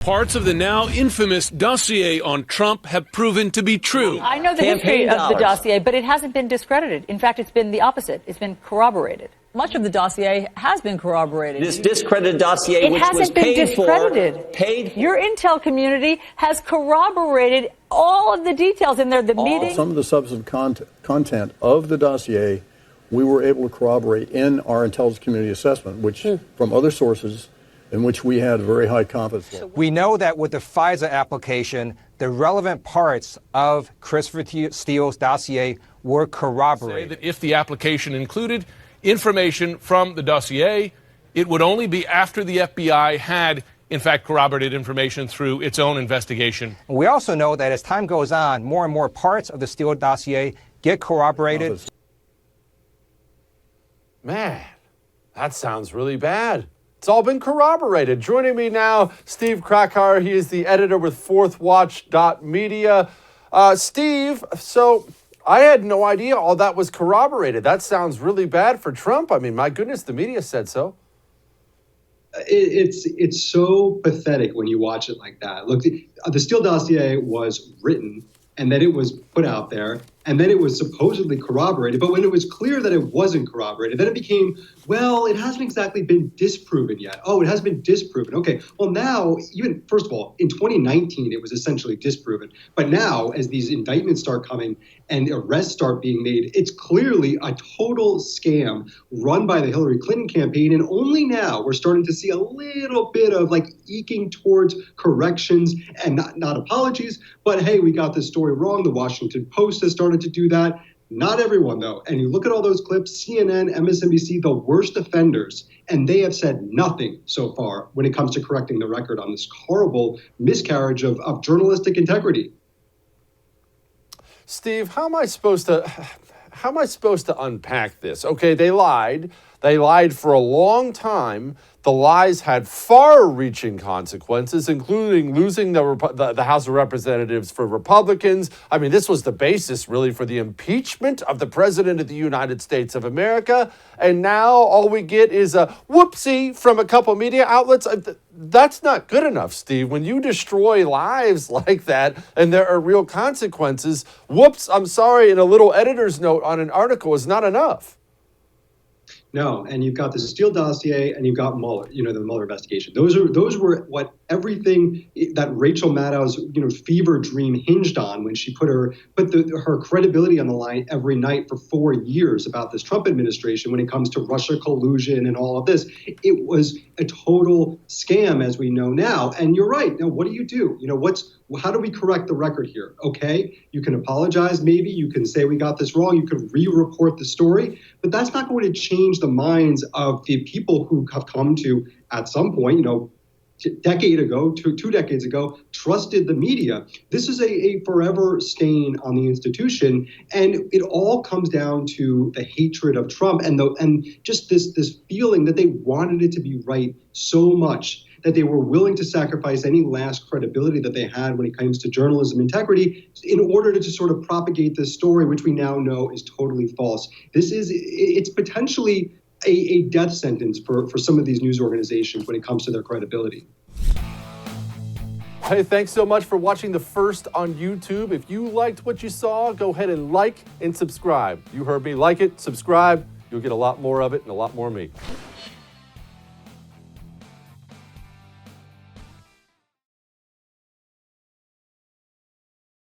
Parts of the now infamous dossier on Trump have proven to be true. I know the history of the dossier, but it hasn't been discredited. In fact, it's been the opposite. It's been corroborated. Much of the dossier has been corroborated. This discredited dossier, which was paid for, Your intel community has corroborated all of the details in there. The meeting. Some of the substantive content of the dossier, we were able to corroborate in our intelligence community assessment, which from other sources, in which we had very high confidence level. We know that with the FISA application, the relevant parts of Christopher Steele's dossier were corroborated. Say that if the application included information from the dossier, it would only be after the FBI had, in fact, corroborated information through its own investigation. We also know that as time goes on, more and more parts of the Steele dossier get corroborated. Man, that sounds really bad. It's all been corroborated. Joining me now, Steve Krakauer. He is the editor with fourthwatch.media. Steve, so I had no idea all that was corroborated. That sounds really bad for Trump. I mean, my goodness, the media said so. It's so pathetic when you watch it like that. Look, the Steele dossier was written, and then it was put out there, and then it was supposedly corroborated. But when it was clear that it wasn't corroborated, then it became, well, it hasn't exactly been disproven yet. Oh, it has been disproven. Okay, well now, even, first of all, in 2019, it was essentially disproven. But now, as these indictments start coming and arrests start being made, it's clearly a total scam run by the Hillary Clinton campaign. And only now we're starting to see a little bit of like eking towards corrections and not apologies, but hey, we got this story wrong. The Washington Post has started to do that. Not everyone, though. And you look at all those clips, CNN, MSNBC, the worst offenders, and they have said nothing so far when it comes to correcting the record on this horrible miscarriage of journalistic integrity. Steve, how am I supposed to unpack this? Okay, they lied. They lied for a long time. The lies had far-reaching consequences, including losing the House of Representatives for Republicans. I mean, this was the basis, really, for the impeachment of the President of the United States of America. And now all we get is a whoopsie from a couple media outlets. That's not good enough, Steve. When you destroy lives like that and there are real consequences, whoops, I'm sorry, and a little editor's note on an article is not enough. No, and you've got the Steele dossier and you've got Mueller, the Mueller investigation. Those were what everything that Rachel Maddow's, fever dream hinged on when she put her credibility on the line every night for 4 years about this Trump administration when it comes to Russia collusion and all of this. It was a total scam, as we know now. And you're right. Now, what do you do? How do we correct the record here? Okay, you can apologize, maybe. You can say we got this wrong. You could re-report the story. But that's not going to change the minds of the people who have come to, at some point, decade ago, two decades ago, trusted the media. This is a forever stain on the institution. And it all comes down to the hatred of Trump and just this feeling that they wanted it to be right so much that they were willing to sacrifice any last credibility that they had when it comes to journalism integrity in order to sort of propagate this story, which we now know is totally false. It's potentially a death sentence for some of these news organizations when it comes to their credibility. Hey, thanks so much for watching The First on YouTube. If you liked what you saw, go ahead and like and subscribe. You heard me. Like it, subscribe. You'll get a lot more of it and a lot more of me.